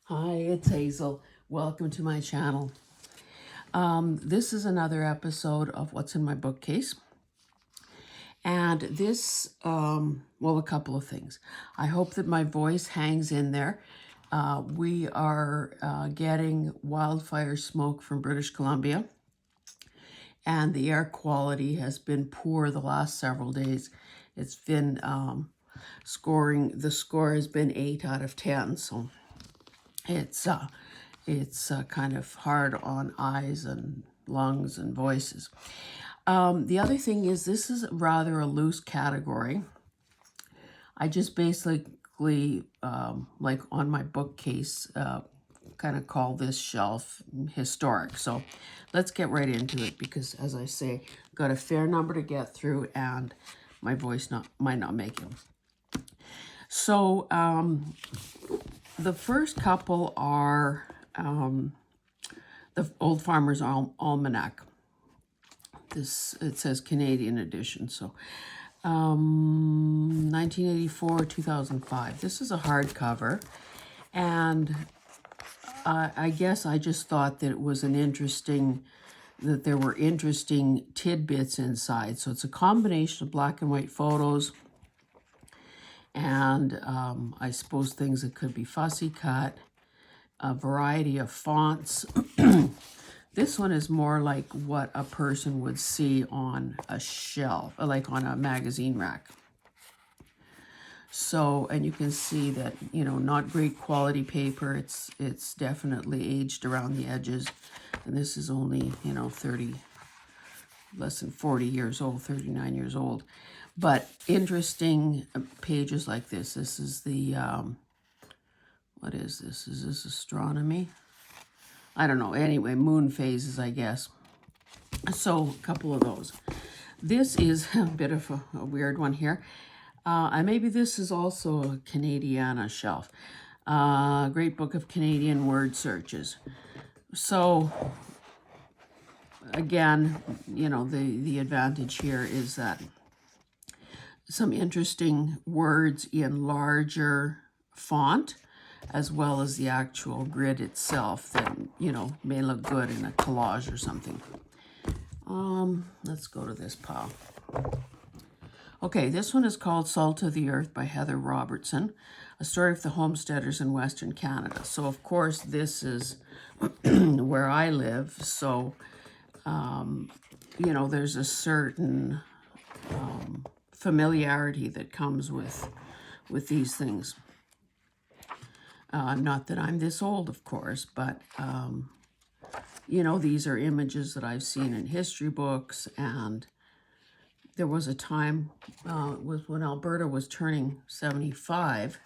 Hi, it's Hazel. Welcome to my channel. This is another episode of What's in My Bookcase. And this, well, a couple of things. I hope that my voice hangs in there. We are getting wildfire smoke from British Columbia, and the air quality has been poor the last several days. It's been the score has been 8 out of 10, so it's kind of hard on eyes and lungs and voices. The other thing is this is rather a loose category. I just basically, like on my bookcase, kind of call this shelf historic. So let's get right into it because, as I say, I've got a fair number to get through and my voice might not make it. So the first couple are the Old Farmers Almanac. It says Canadian edition, so 1984, 2005. This is a hardcover, and I guess I just thought that it was that there were interesting tidbits inside. So it's a combination of black and white photos, and I suppose things that could be fussy cut, a variety of fonts. This one is more like what a person would see on a shelf, like on a magazine rack. So, and you can see that, not great quality paper. It's definitely aged around the edges. And this is only, less than 40 years old, 39 years old. But interesting pages like this. This is the, what is this? Is this astronomy? I don't know. Anyway, moon phases, I guess. So a couple of those. This is a bit of a weird one here. And maybe this is also a Canadiana shelf. Great Book of Canadian Word Searches. So again, the advantage here is that some interesting words in larger font, as well as the actual grid itself that, may look good in a collage or something. Let's go to this pile. Okay, this one is called Salt of the Earth by Heather Robertson, a story of the homesteaders in Western Canada. So, of course, this is where I live. So, there's a certain familiarity that comes with these things. Not that I'm this old, of course, but, these are images that I've seen in history books. And there was a time, was when Alberta was turning 75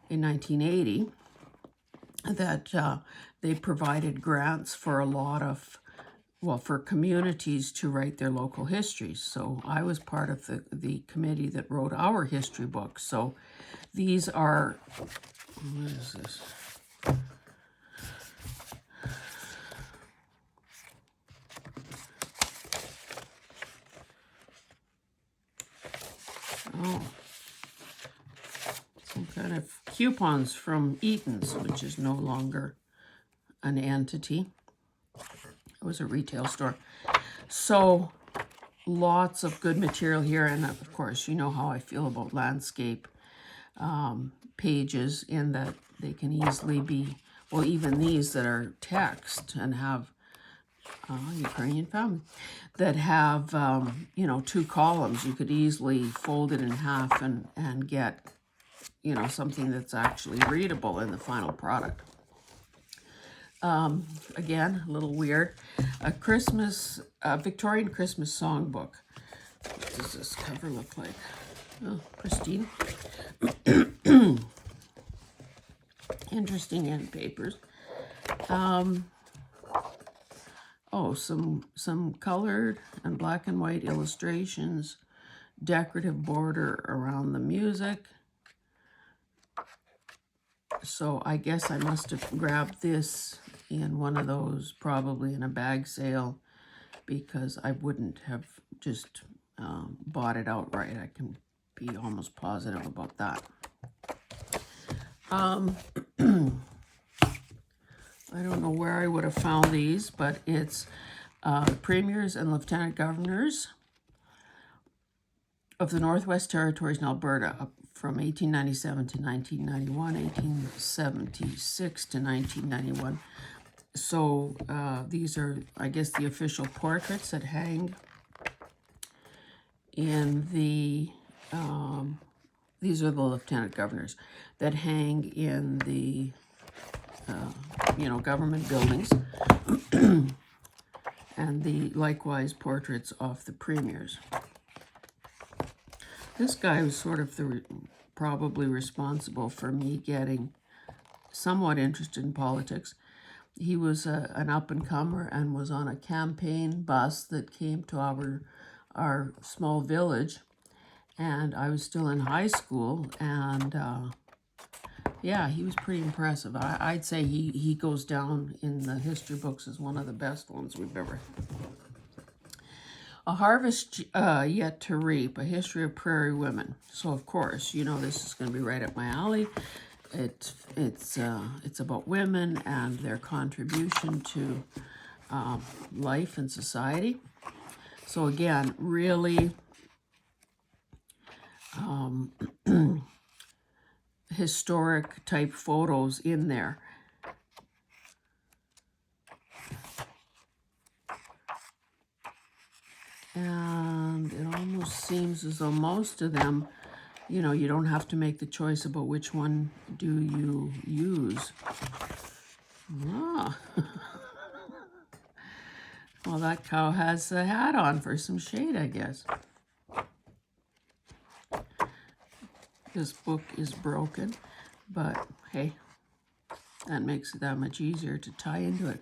in 1980, that they provided grants for a lot of, for communities to write their local histories. So I was part of the committee that wrote our history books. So these are, what is this? Oh, some kind of coupons from Eaton's, which is no longer an entity. It was a retail store. So lots of good material here. And of course, you know how I feel about landscape pages, in that they can easily be, well, even these that are text and have Ukrainian family that have, 2 columns. You could easily fold it in half and get, something that's actually readable in the final product. Again, a little weird. A Victorian Christmas songbook. What does this cover look like? Oh, pristine. Interesting end papers. Some colored and black and white illustrations, decorative border around the music. So I guess I must have grabbed this in one of those, probably in a bag sale, because I wouldn't have just bought it outright. I can be almost positive about that. I don't know where I would have found these, but it's premiers and lieutenant governors of the Northwest Territories in Alberta from 1897 to 1991, 1876 to 1991. So these are, I guess, the official portraits that hang in the, these are the lieutenant governors that hang in the, government buildings, and the likewise portraits of the premiers. This guy was sort of probably responsible for me getting somewhat interested in politics. He was an up-and-comer and was on a campaign bus that came to our small village, and I was still in high school, and yeah, he was pretty impressive. I'd say he goes down in the history books as one of the best ones we've ever. A Harvest Yet to Reap, A History of Prairie Women. So, of course, this is going to be right up my alley. It's about women and their contribution to life and society. So, again, really historic type photos in there. And it almost seems as though most of them, you don't have to make the choice about which one do you use. Ah. Well, that cow has a hat on for some shade, I guess. This book is broken, but hey, that makes it that much easier to tie into it.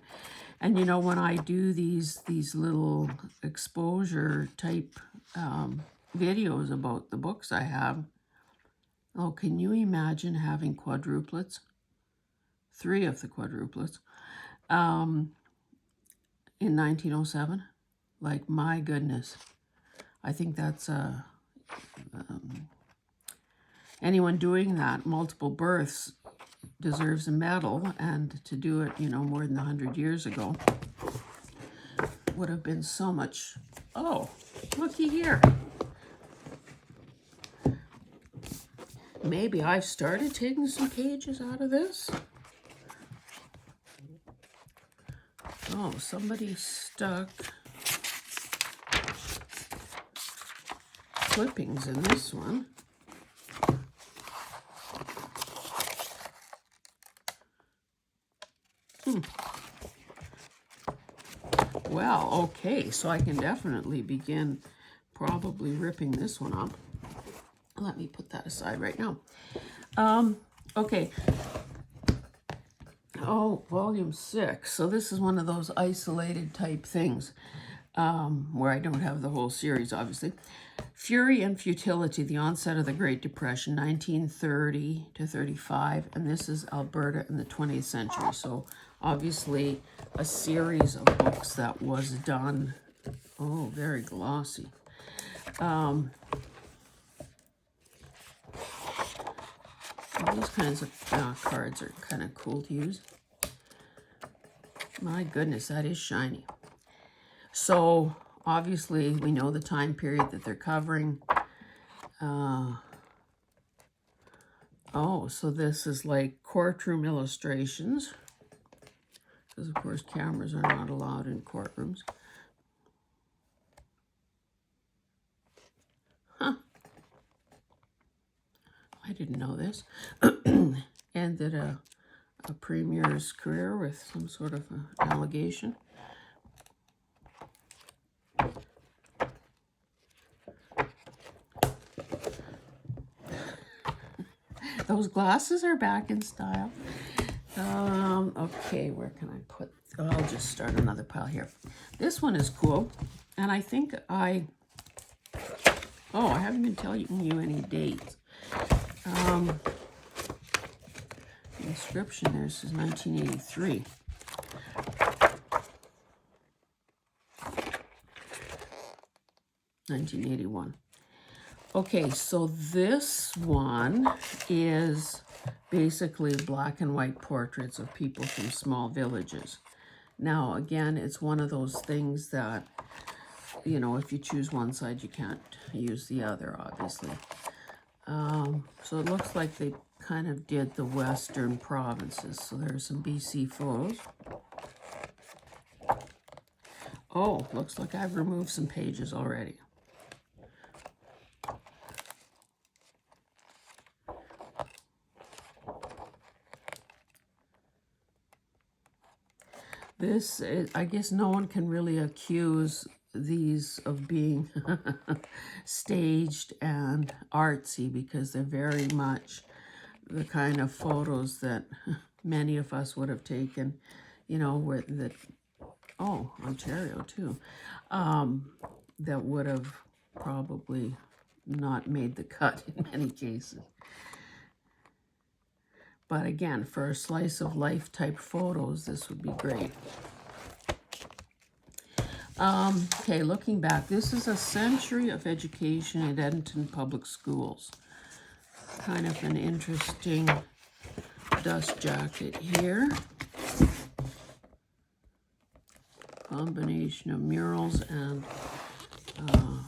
And when I do these little exposure type videos about the books I have, oh, can you imagine having quadruplets? 3 of the quadruplets in 1907? Like, my goodness. I think that's anyone doing that, multiple births, deserves a medal, and to do it, more than 100 years ago would have been so much. Oh, looky here. Maybe I've started taking some pages out of this. Oh, somebody stuck clippings in this one. Well, okay, so I can definitely begin probably ripping this one up. Let me put that aside right now. Okay. Oh, volume 6. So this is one of those isolated type things where I don't have the whole series, obviously. Fury and Futility, the Onset of the Great Depression, 1930 to 35. And this is Alberta in the 20th century. So obviously a series of books that was done. Oh, very glossy. These kinds of cards are kind of cool to use. My goodness, that is shiny. So obviously we know the time period that they're covering. Oh, so this is like courtroom illustrations, because of course cameras are not allowed in courtrooms. Huh. I didn't know this. Ended a premier's career with some sort of an allegation. Those glasses are back in style. Okay, where can I put? Oh, I'll just start another pile here. This one is cool, and I think I haven't been telling you any dates. The inscription there says 1983. $1981. Okay, so this one is basically black and white portraits of people from small villages. Now, again, it's one of those things that, you know, if you choose one side, you can't use the other, obviously. So it looks like they kind of did the western provinces. So there's some BC photos. Oh, looks like I've removed some pages already. This is, I guess no one can really accuse these of being staged and artsy, because they're very much the kind of photos that many of us would have taken, you know, with that, oh, Ontario too, that would have probably not made the cut in many cases. But again, for a slice of life type photos, this would be great. Okay, looking back, this is a century of education at Edmonton Public Schools. Kind of an interesting dust jacket here. Combination of murals and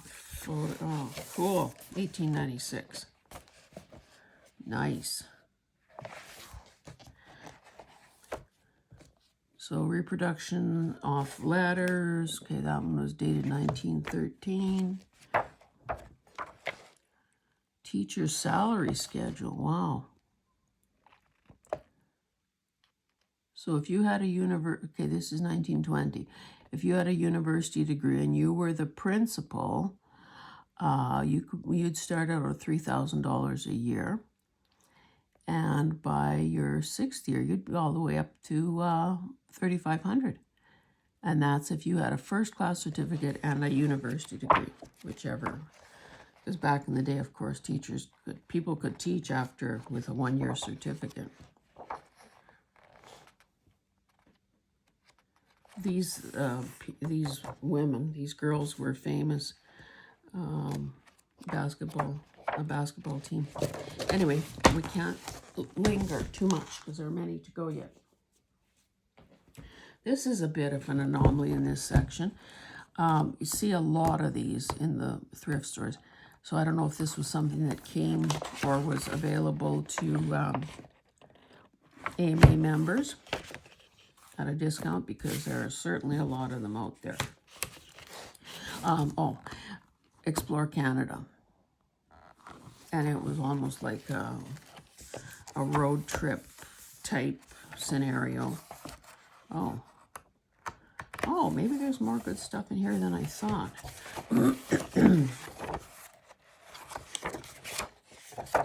photo. Oh, cool. 1896. Nice. So reproduction off letters. Okay, that one was dated 1913. Teacher salary schedule. Wow. So if you had a okay, this is 1920. If you had a university degree and you were the principal, you'd start out at $3,000 a year. And by your 6th year, you'd be all the way up to $3,500. And that's if you had a first-class certificate and a university degree, whichever. Because back in the day, of course, people could teach after with a 1-year certificate. These women, these girls were famous basketball team. Anyway, we can't linger too much because there are many to go yet. This is a bit of an anomaly in this section. You see a lot of these in the thrift stores. So I don't know if this was something that came or was available to AMA members at a discount, because there are certainly a lot of them out there. Explore Canada. And it was almost like a road trip type scenario. Oh, maybe there's more good stuff in here than I thought.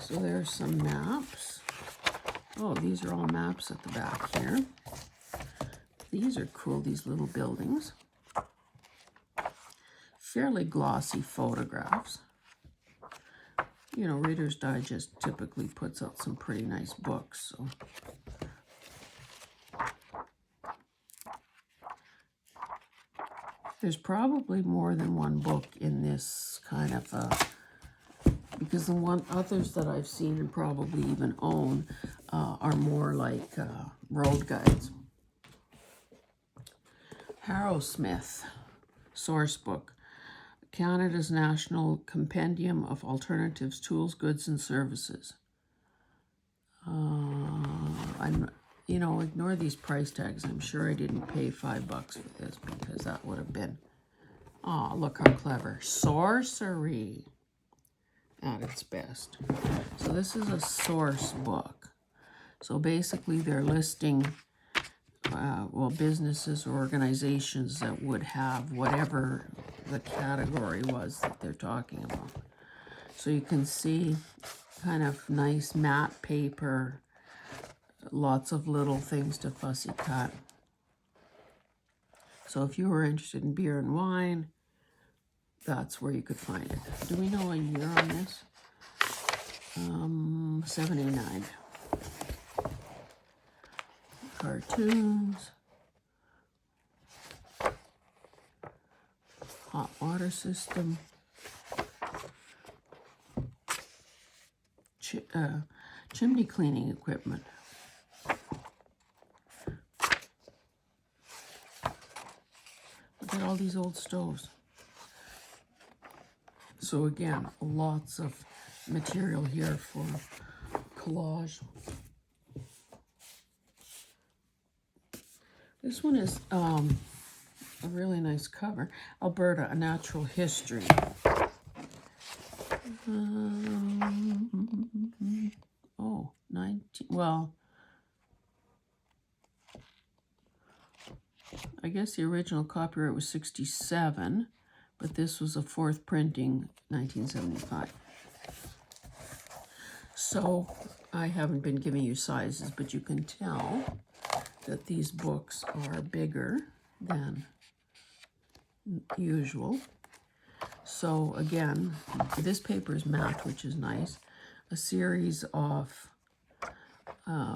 So there's some maps. Oh, these are all maps at the back here. These are cool, these little buildings. Fairly glossy photographs. You know, Reader's Digest typically puts out some pretty nice books, so. There's probably more than one book in this kind of, because the others that I've seen and probably even own are more like road guides. Harrowsmith, source book. Canada's National Compendium of Alternatives, Tools, Goods, and Services. You know, ignore these price tags. I'm sure I didn't pay $5 for this, because that would have been, oh, look how clever. Sorcery at its best. So this is a source book. So basically they're listing, businesses or organizations that would have whatever the category was that they're talking about. So you can see kind of nice matte paper, lots of little things to fussy cut. So if you were interested in beer and wine, that's where you could find it. Do we know a year on this? 79. Cartoons. Hot water system. chimney cleaning equipment. Look at all these old stoves. So again, lots of material here for collage. This one is a really nice cover. Alberta, A Natural History. Oh, 19, well, I guess the original copyright was 67, but this was a fourth printing, 1975. So I haven't been giving you sizes, but you can tell that these books are bigger than usual. So again, this paper is matte, which is nice. A series of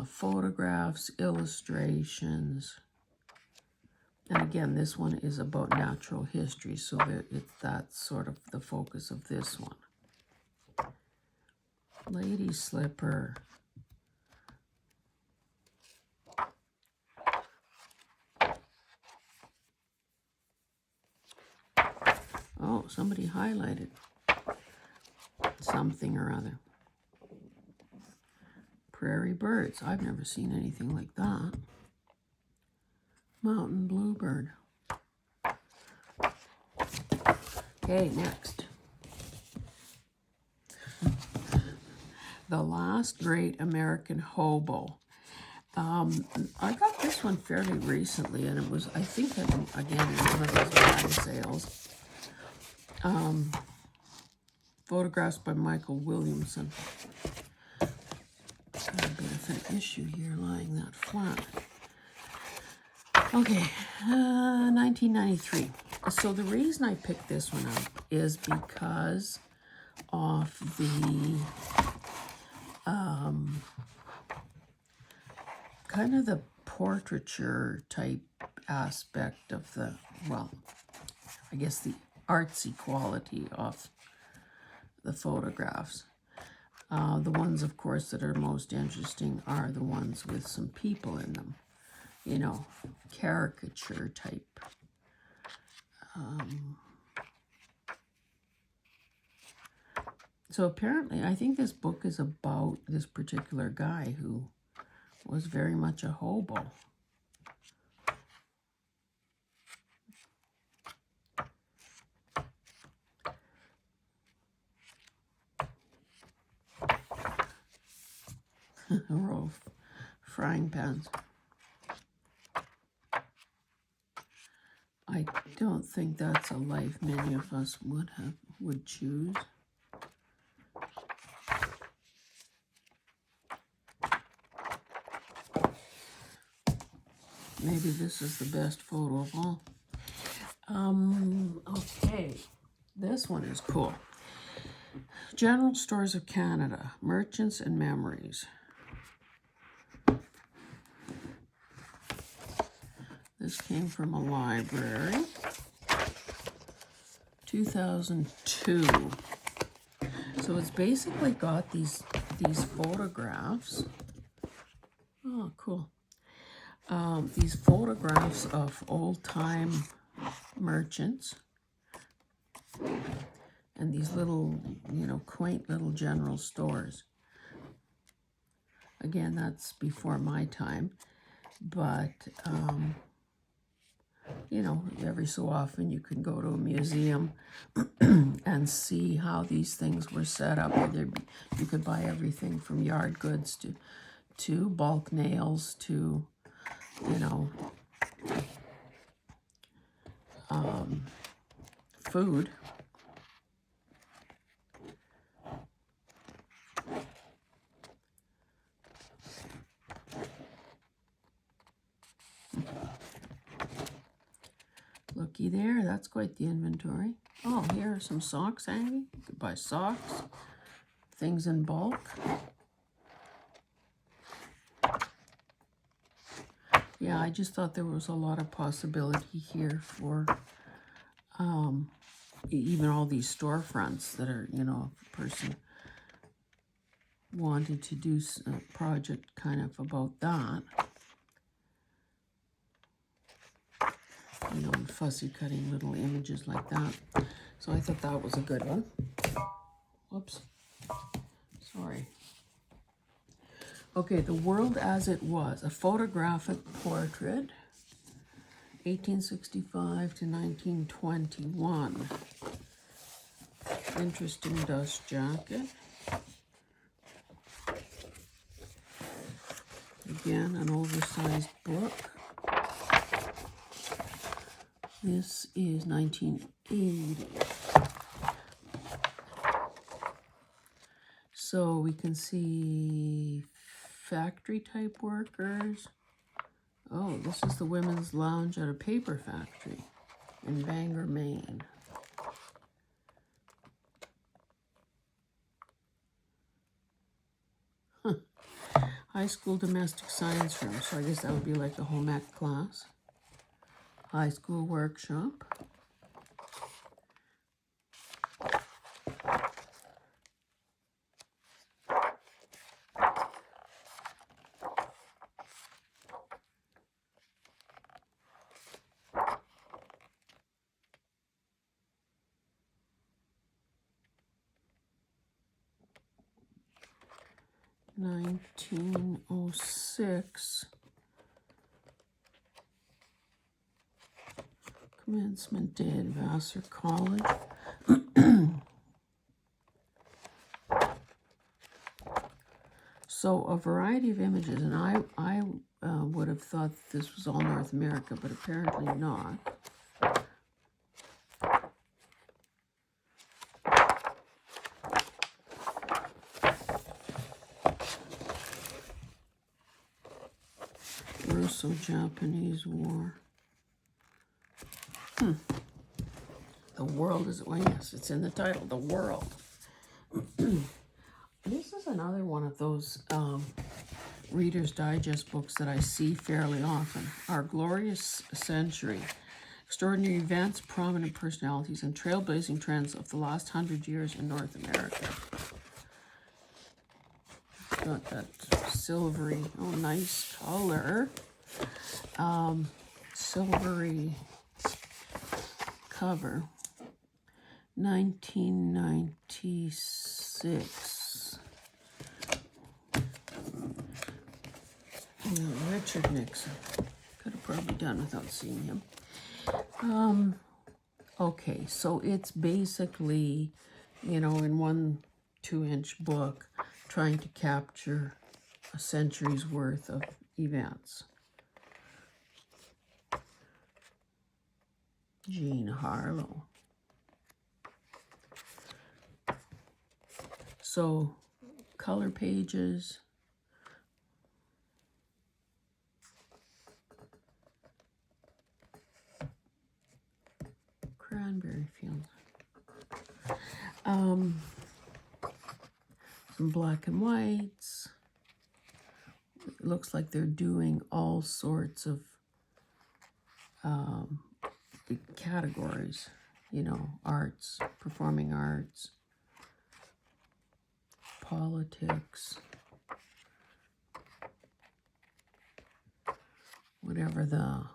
photographs, illustrations. And again, this one is about natural history, so that's sort of the focus of this one. Lady slipper. Oh, somebody highlighted something or other. Prairie birds. I've never seen anything like that. Mountain bluebird. Okay, next. The Last Great American Hobo. I got this one fairly recently, and it was, I think, again, in one of those bag sales. Photographs by Michael Williamson. Got a bit of an issue here lying that flat. Okay, 1993. So the reason I picked this one up is because of the kind of the portraiture type aspect of the, well, I guess the artsy quality of the photographs. The ones, of course, that are most interesting are the ones with some people in them. You know, caricature type. So apparently, I think this book is about this particular guy who was very much a hobo. A row of frying pans. I don't think that's a life many of us would choose. Maybe this is the best photo of all. Okay, this one is cool. General Stores of Canada, Merchants and Memories. This came from a library. 2002. So it's basically got these photographs. Oh, cool. These photographs of old-time merchants and these little, you know, quaint little general stores. Again, that's before my time, but you know, every so often you can go to a museum and see how these things were set up. You could buy everything from yard goods to bulk nails to, you know, food. Looky there, that's quite the inventory. Oh, here are some socks hanging. You could buy socks, things in bulk. Yeah, I just thought there was a lot of possibility here for even all these storefronts that are, you know, a person wanted to do a project kind of about that. You know, and Fussy cutting little images like that. So I thought that was a good one. Whoops. Sorry. Okay, The World as It Was, a photographic portrait, 1865 to 1921. Interesting dust jacket. Again, an oversized book. This is 1980. So we can see factory type workers. Oh, this is the women's lounge at a paper factory in Bangor, Maine. High school domestic science room. So I guess that would be like a home ec class. High school workshop. (1906) Commencement day at Vassar College. So a variety of images, and I would have thought this was all North America, but apparently not. Russo-Japanese War. The World is, well, yes, it's in the title, The World. This is another one of those Reader's Digest books that I see fairly often. Our Glorious Century. Extraordinary events, prominent personalities, and trailblazing trends of the last 100 years in North America. Got that silvery, oh, nice color. Silvery cover. 1996. Richard Nixon. Could have probably done without seeing him. Okay, so it's basically, you know, in one 2-inch book, trying to capture a century's worth of events. Jean Harlow. So, color pages. Cranberry fields. Some black and whites. It looks like they're doing all sorts of categories, you know, arts, performing arts, politics, whatever the,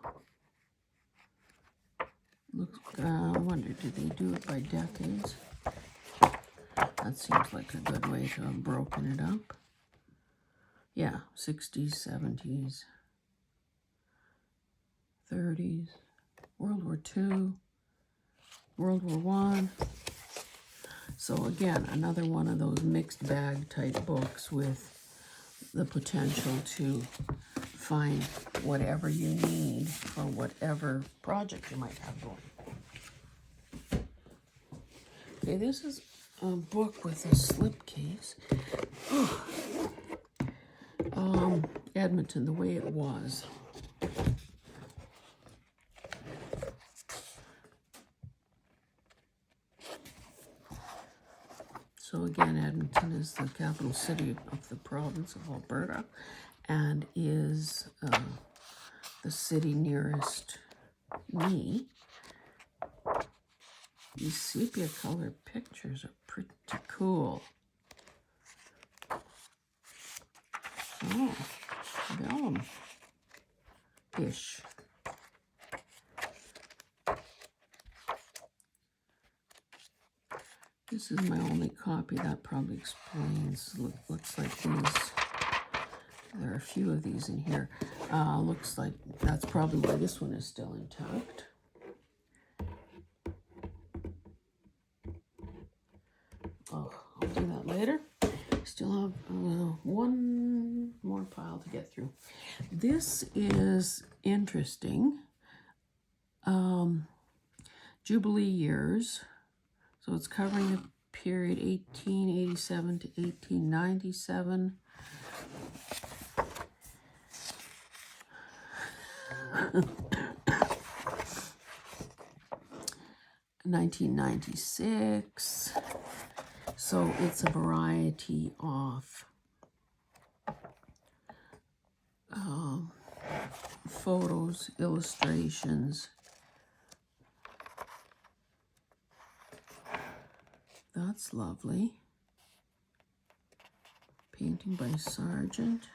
looks, I wonder, do they do it by decades? That seems like a good way to have broken it up. Yeah, 60s, 70s, 30s, World War II, World War I. So again, another one of those mixed bag type books with the potential to find whatever you need for whatever project you might have going. Okay, this is a book with a slipcase. Edmonton, the way it was. So again, Edmonton is the capital city of the province of Alberta and is the city nearest me. These sepia color pictures are pretty cool. Oh, vellum-ish. This is my only copy. That probably explains. Looks like these. There are a few of these in here. Looks like that's probably why this one is still intact. Oh, I'll do that later. Still have one more pile to get through. This is interesting. Jubilee years. So it's covering the period 1887 to 1897. $1996. So it's a variety of photos, illustrations. That's lovely. Painting by Sargent.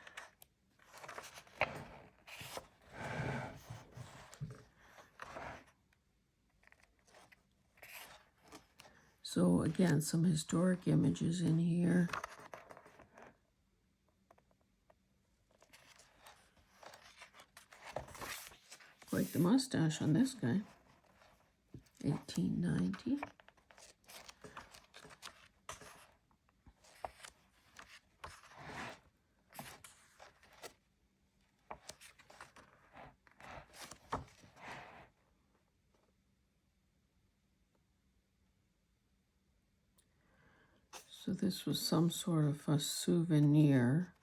So again, some historic images in here. Quite the mustache on this guy. 1890. So this was some sort of a souvenir.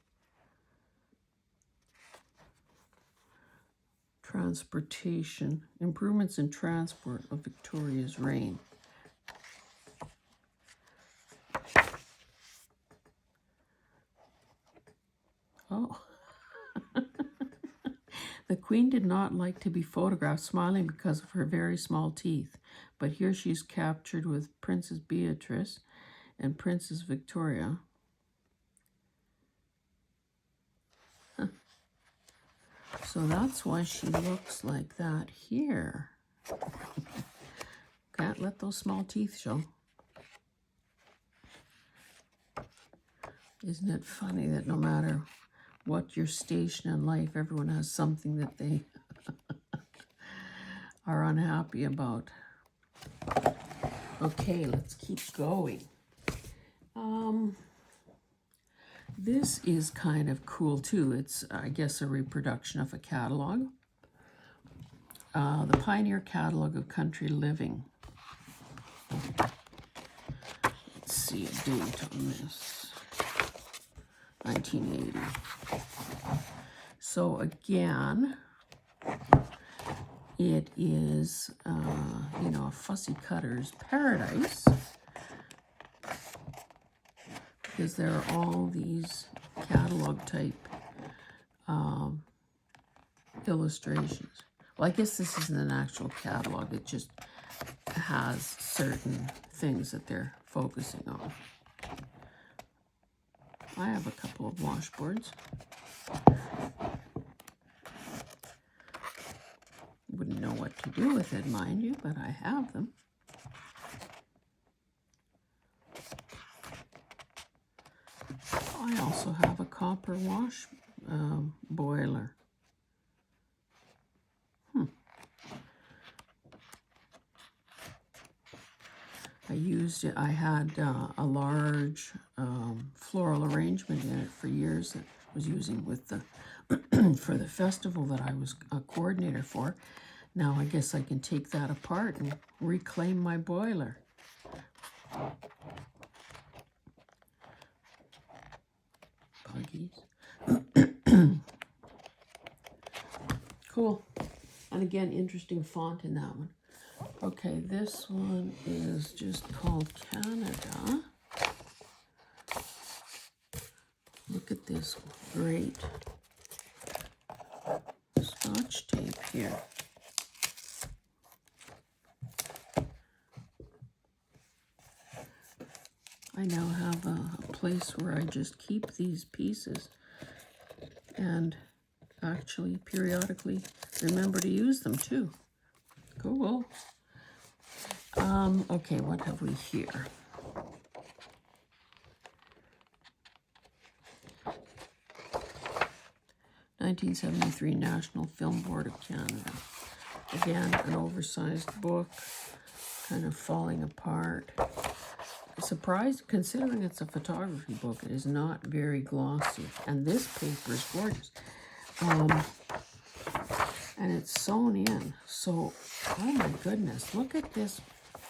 Transportation, improvements in transport of Victoria's reign. Oh. The Queen did not like to be photographed smiling because of her very small teeth, but here she's captured with Princess Beatrice and Princess Victoria. Huh. So that's why she looks like that here. Can't let those small teeth show. Isn't it funny that no matter what your station in life, everyone has something that they are unhappy about. Okay, let's keep going. This is kind of cool too. It's, I guess, a reproduction of a catalog. The Pioneer Catalog of Country Living. Let's see a date on this. 1980. So again, it is, you know, a fussy cutter's paradise, because there are all these catalog type illustrations. Well, I guess this isn't an actual catalog. It just has certain things that they're focusing on. I have a couple of washboards. Wouldn't know what to do with it, mind you, but I have them. I also have a copper wash boiler. I used it. I had a large floral arrangement in it for years that I was using with the for the festival that I was a coordinator for. Now I guess I can take that apart and reclaim my boiler. Puggies. Cool. And again, interesting font in that one. Okay, this one is just called Canada. Look at this great Scotch tape here. I now have a place where I just keep these pieces and actually periodically remember to use them too. Cool. Okay, what have we here? "1973 National Film Board of Canada." Again, an oversized book, kind of falling apart. Surprised, considering it's a photography book, it is not very glossy. And this paper is gorgeous. And it's sewn in. So, oh my goodness, look at this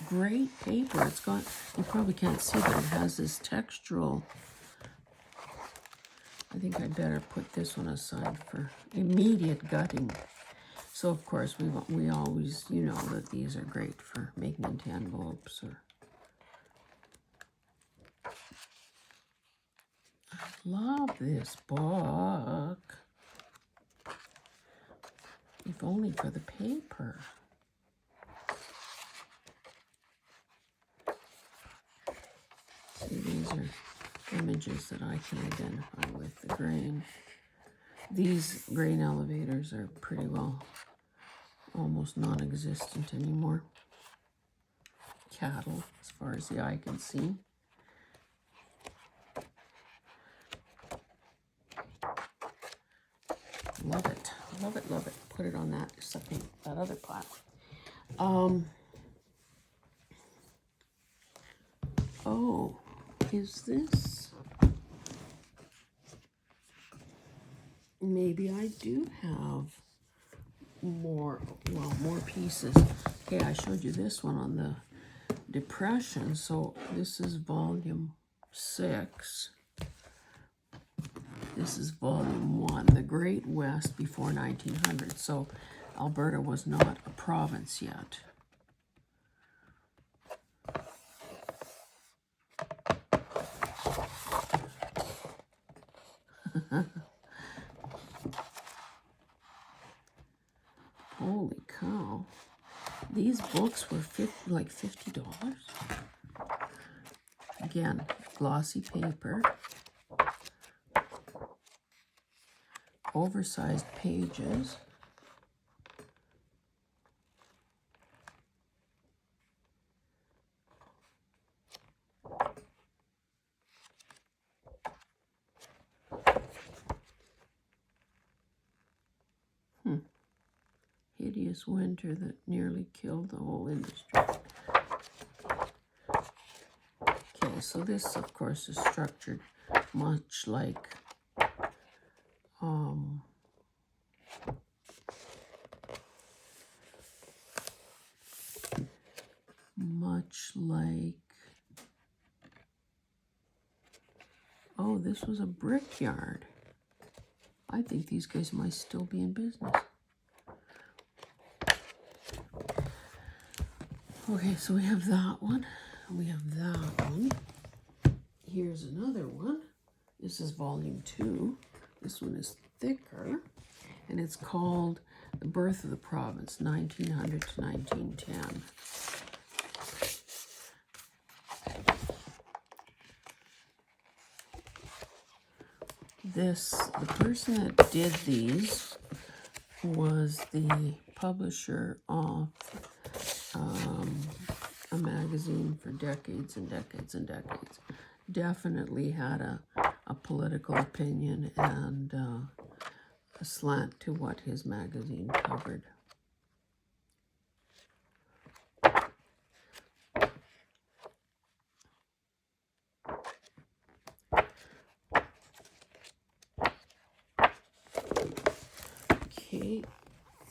great paper. It's got, you probably can't see, but it has this textural. I think I better put this one aside for immediate gutting. So of course we always, you know, that these are great for making into envelopes. Or I love this book. If only for the paper. See, these are images that I can identify with the grain. These grain elevators are pretty well almost non-existent anymore. Cattle, as far as the eye can see. Love it, love it, love it. Put it on that something, that other platform. Oh, is this? Maybe I do have more, well, more pieces. Okay, I showed you this one on the Depression, so this is volume 6. This is volume 1, the Great West before 1900. So Alberta was not a province yet. Holy cow. These books were like $50. Again, glossy paper. Oversized pages. Hideous winter that nearly killed the whole industry. Okay, so this, of course, is structured much like oh, this was a brickyard. I think these guys might still be in business. Okay, so we have that one. We have that one. Here's another one. This is volume 2. This one is thicker, and it's called The Birth of the Province, 1900 to 1910. The person that did these was the publisher of a magazine for decades and decades and decades. Definitely had a political opinion and a slant to what his magazine covered. Okay,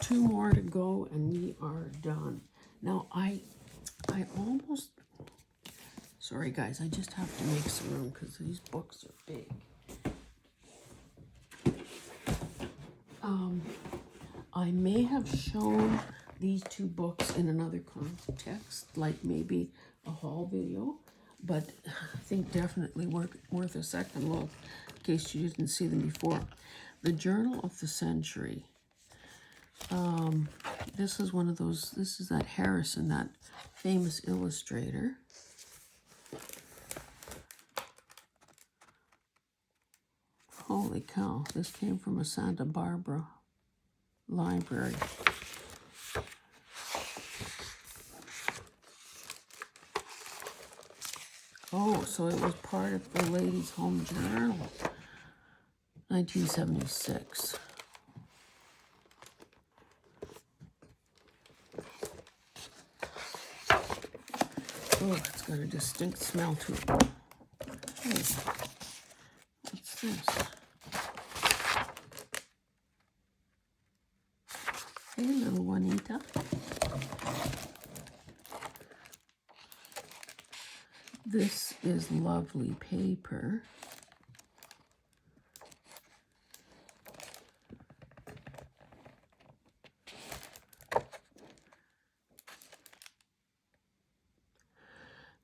2 more to go and we are done. Now I almost, sorry guys, I just have to make some room because these books are big. I may have shown these 2 books in another context, like maybe a haul video, but I think definitely worth a second look in case you didn't see them before. The Journal of the Century. This is one of those, this is that Harrison, that famous illustrator. Holy Holy cow, this came from a Santa Barbara library. Oh, so it was part of the Ladies' Home Journal, 1976. Oh, it's got a distinct smell to it. Hey, what's this? Hey, little Juanita. This is lovely paper.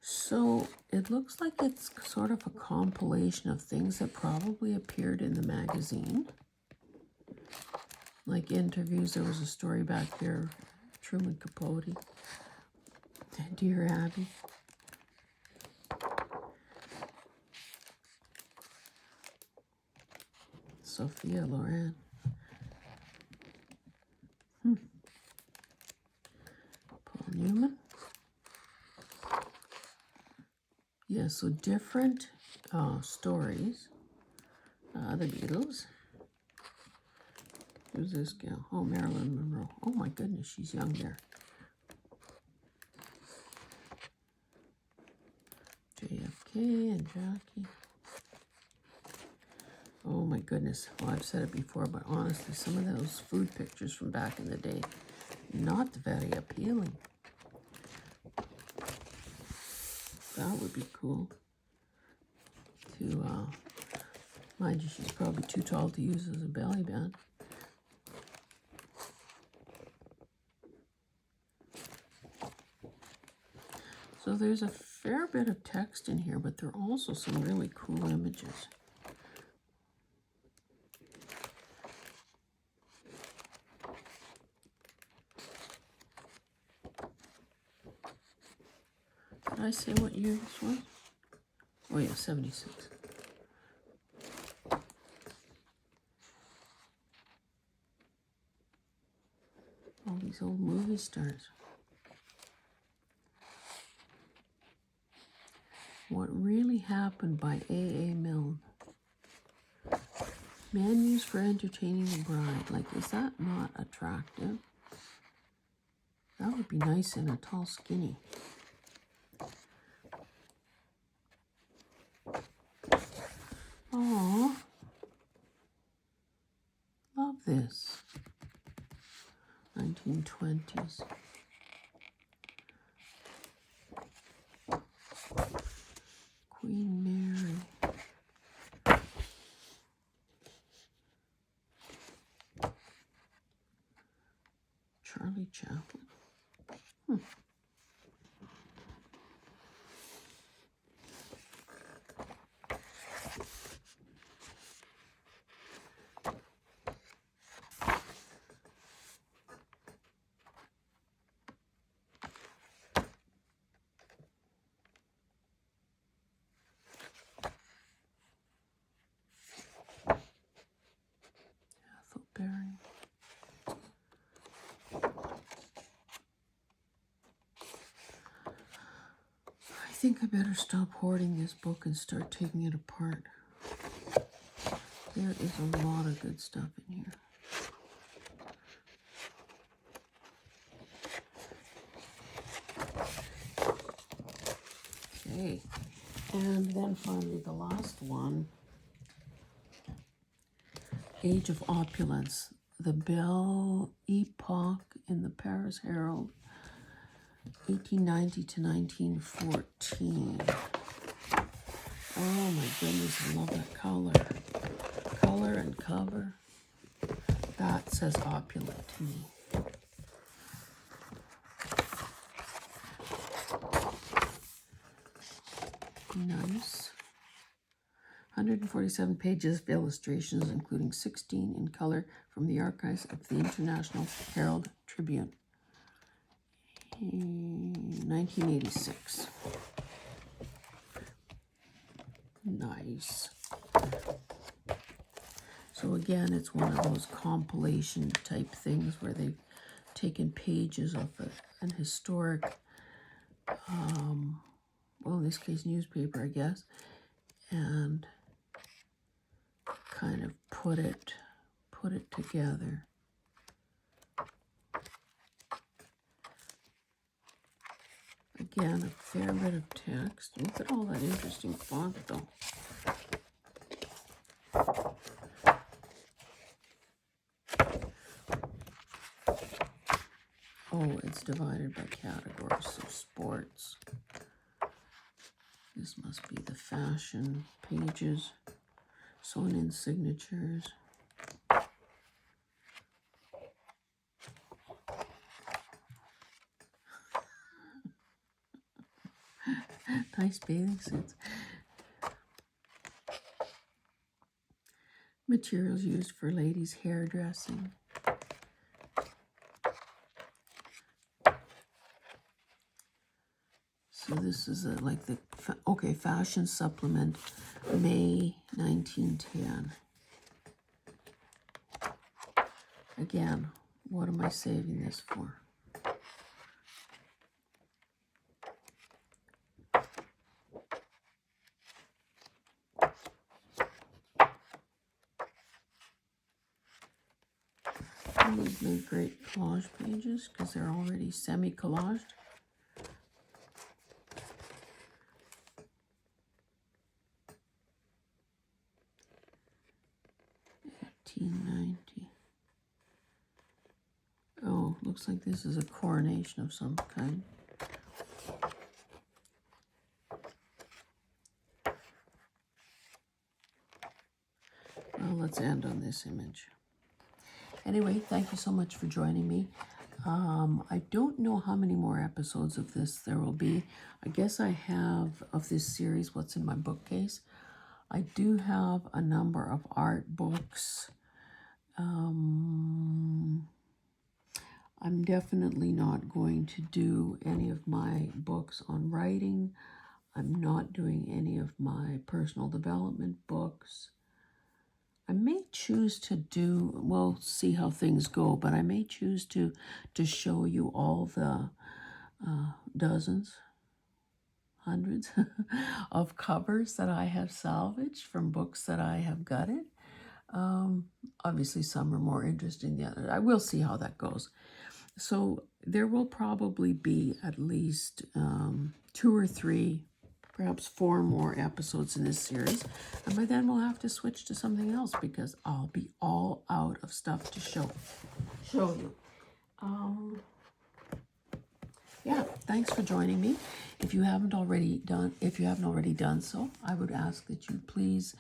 So it looks like it's sort of a compilation of things that probably appeared in the magazine. Like interviews. There was a story back here, Truman Capote, Dear Abby. Sophia Loren. Paul Newman. Yeah, so different stories. The Beatles. Who's this gal? Oh, Marilyn Monroe. Oh my goodness, she's young there. JFK and Jackie. Oh my goodness. Well, I've said it before, but honestly, some of those food pictures from back in the day, not very appealing. That would be cool. To, mind you, she's probably too tall to use as a belly band. So there's a fair bit of text in here, but there are also some really cool images. Did I say what year this was? Oh yeah, 76. All these old movie stars. What Really Happened by A.A. Milne. Man used for entertaining the bride. Like, is that not attractive? That would be nice in a tall skinny. Oh, love this. 1920s. Queen Mary. Charlie Chaplin. Berry. I think I better stop hoarding this book and start taking it apart. There is a lot of good stuff in here. Okay, and then finally the last one. Age of Opulence, the Belle Epoque in the Paris Herald, 1890 to 1914. Oh my goodness, I love that color. Color and cover. That says opulent to me. Nice. 147 pages of illustrations, including 16 in color from the archives of the International Herald Tribune. 1986. Nice. So again, it's one of those compilation type things where they've taken pages of an historic, well, in this case, newspaper, I guess, and kind of put it together. Again, a fair bit of text. Look at all that interesting font, though. Oh, it's divided by categories, so sports. This must be the fashion pages, sewn in signatures. Nice bathing suits. Materials used for ladies' hairdressing. So this is like the, okay, fashion supplement, May 1910. Again, what am I saving this for? These make great collage pages because they're already semi-collaged. Oh, looks like this is a coronation of some kind. Well, let's end on this image. Anyway, thank you so much for joining me. I don't know how many more episodes of this there will be. I guess I have, of this series, What's in My Bookcase, I do have a number of art books. I'm definitely not going to do any of my books on writing. I'm not doing any of my personal development books. I may choose to do, we'll see how things go, but I may choose to show you all the dozens, hundreds of covers that I have salvaged from books that I have gutted. Obviously, some are more interesting than others. I will see how that goes. So there will probably be at least 2 or 3, perhaps 4 more episodes in this series. And by then we'll have to switch to something else because I'll be all out of stuff to show you. Yeah, thanks for joining me. If you haven't already done so, I would ask that you please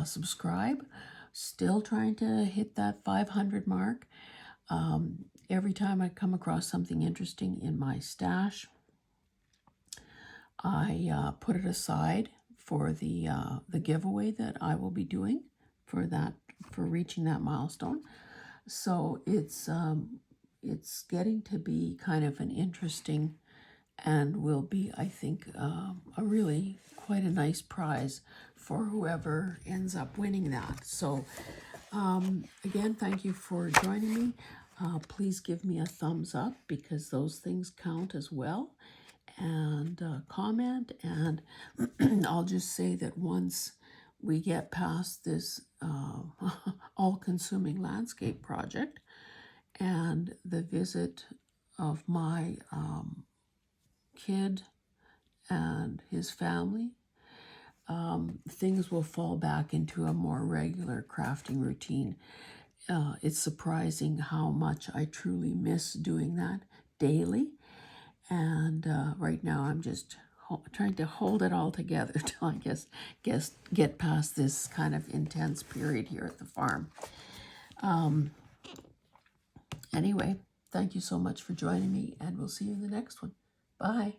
subscribe. Still trying to hit that 500 mark. Every time I come across something interesting in my stash, I put it aside for the giveaway that I will be doing for reaching that milestone. So it's getting to be kind of an interesting, and will be, I think, a really quite a nice prize for whoever ends up winning that. So again, thank you for joining me. Please give me a thumbs up because those things count as well. And comment, and I'll just say that once we get past this all-consuming landscape project and the visit of my kid and his family, things will fall back into a more regular crafting routine. It's surprising how much I truly miss doing that daily. And right now I'm just trying to hold it all together till I get past this kind of intense period here at the farm. Anyway, thank you so much for joining me, and we'll see you in the next one. Bye.